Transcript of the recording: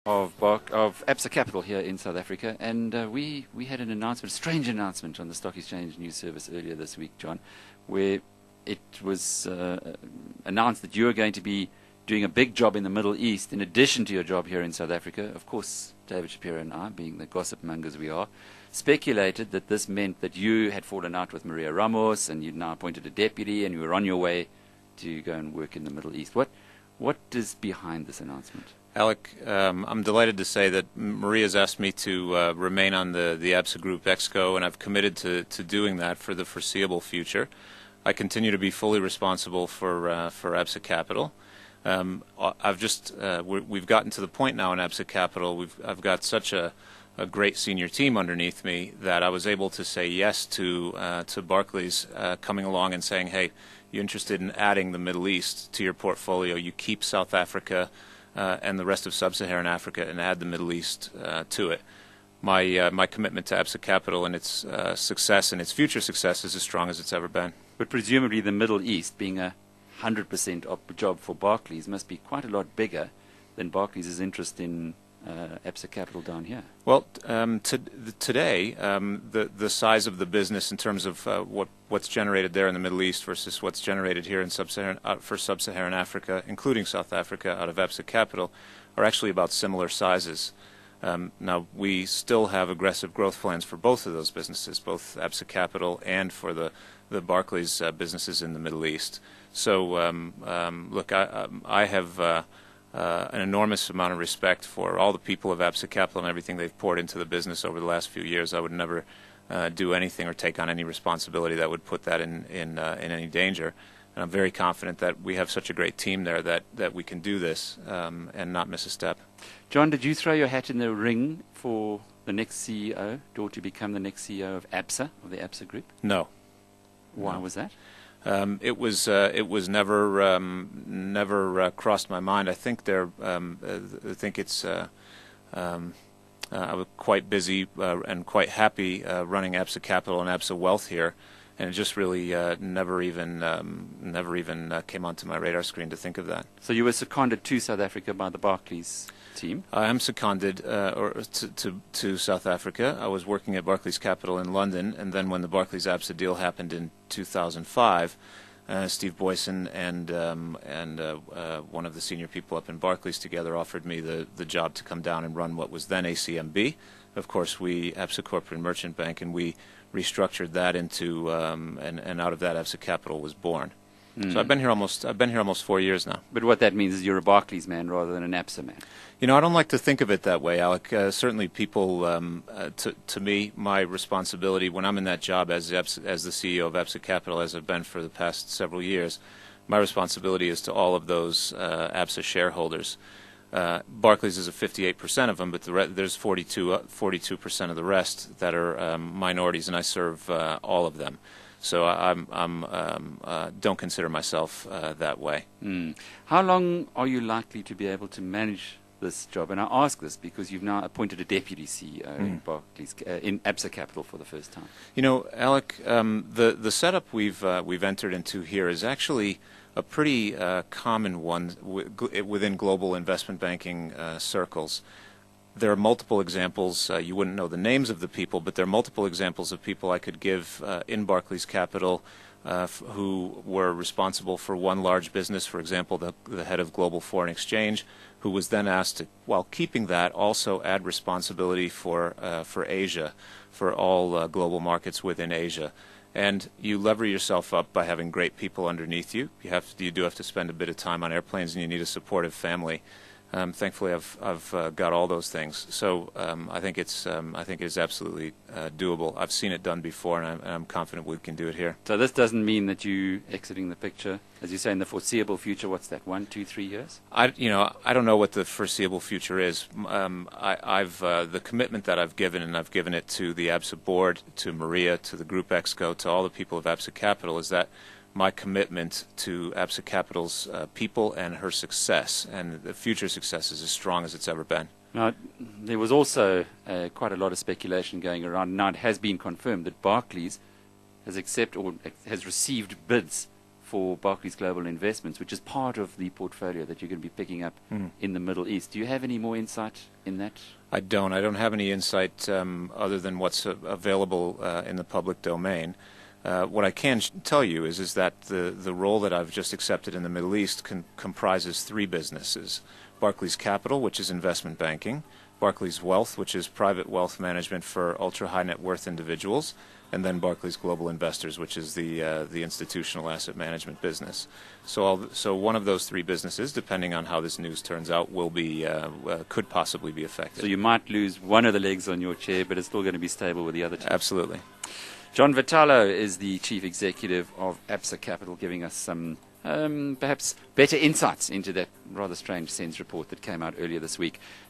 of Absa Capital here in South Africa, and we had an announcement, a strange announcement on the Stock Exchange News Service earlier this week, John, where it was announced that you are going to be doing a big job in the Middle East in addition to your job here in South Africa. Of course, David Shapiro and I, being the gossip mongers we are, speculated that this meant that you had fallen out with Maria Ramos and you'd now appointed a deputy and you were on your way to go and work in the Middle East. What is behind this announcement? Alec, I'm delighted to say that Maria's asked me to remain on the Absa Group Exco, and I've committed to doing that for the foreseeable future. I continue to be fully responsible for Absa Capital. We've gotten to the point now in Absa Capital. I've got such a great senior team underneath me that I was able to say yes to Barclays coming along and saying, "Hey, you interested in adding the Middle East to your portfolio? You keep South Africa and the rest of Sub-Saharan Africa and add the Middle East to it." My commitment to Absa Capital and its success and its future success is as strong as it's ever been. But presumably the Middle East, being a 100% job for Barclays, must be quite a lot bigger than Barclays' interest in Absa Capital down here. Well, today, the size of the business in terms of what's generated there in the Middle East versus what's generated here in Sub-Saharan Africa, including South Africa, out of Absa Capital, are actually about similar sizes. Now, we still have aggressive growth plans for both of those businesses, both Absa Capital and for the Barclays businesses in the Middle East. So, look, I have an enormous amount of respect for all the people of Absa Capital and everything they've poured into the business over the last few years. I would never do anything or take on any responsibility that would put that in any danger. And I'm very confident that we have such a great team there that we can do this and not miss a step. John, did you throw your hat in the ring for the next CEO, or to become the next CEO of Absa, of the Absa Group? No. Why was that? It was never crossed my mind. I think I was quite busy and quite happy running Absa Capital and Absa Wealth here, and it just really never even came onto my radar screen to think of that. So you were seconded to South Africa by the Barclays team? I am seconded to South Africa. I was working at Barclays Capital in London, and then when the Barclays Absa deal happened in 2005, Steve Boyson and one of the senior people up in Barclays together offered me the job to come down and run what was then ACMB. Of course, Absa Corporate Merchant Bank, and we restructured that into and out of that Absa Capital was born. So I've been here almost 4 years now. But what that means is you're a Barclays man rather than an Absa man. You know, I don't like to think of it that way, Alec. Certainly people, to me, my responsibility when I'm in that job as the CEO of Absa Capital, as I've been for the past several years, my responsibility is to all of those Absa shareholders. Barclays is 58% of them, but there's 42% of the rest that are minorities, and I serve all of them. So I don't consider myself that way. How long are you likely to be able to manage this job? And I ask this because you've now appointed a deputy CEO in Barclays, in Absa Capital for the first time. You know, Alec, the setup we've entered into here is actually a pretty common one within global investment banking circles. There are multiple examples. You wouldn't know the names of the people, but there are multiple examples of people I could give in Barclays Capital who were responsible for one large business, for example, the head of global foreign exchange, who was then asked to, while keeping that, also add responsibility for Asia, for all global markets within Asia. And you lever yourself up by having great people underneath you. You do have to spend a bit of time on airplanes, and you need a supportive family. Thankfully, I've got all those things. So I think it is absolutely doable. I've seen it done before, and I'm confident we can do it here. So this doesn't mean that you exiting the picture, as you say, in the foreseeable future. What's that? 1, 2, 3 years? I don't know what the foreseeable future is. The commitment that I've given, and I've given it to the Absa board, to Maria, to the Group Exco, to all the people of Absa Capital, is that my commitment to Absa Capital's people and her success and the future success is as strong as it's ever been. Now, there was also quite a lot of speculation going around. Now it has been confirmed that Barclays has received bids for Barclays Global Investments, which is part of the portfolio that you're going to be picking up in the Middle East. Do you have any more insight in that? I don't have any insight other than what's available in the public domain. What I can tell you is that the role that I've just accepted in the Middle East comprises three businesses: Barclays Capital, which is investment banking; Barclays Wealth, which is private wealth management for ultra-high net worth individuals; and then Barclays Global Investors, which is the institutional asset management business. So one of those three businesses, depending on how this news turns out, will be could possibly be affected. So you might lose one of the legs on your chair, but it's still going to be stable with the other two. Absolutely. John Vitalo is the Chief Executive of Absa Capital, giving us some perhaps better insights into that rather strange SENS report that came out earlier this week.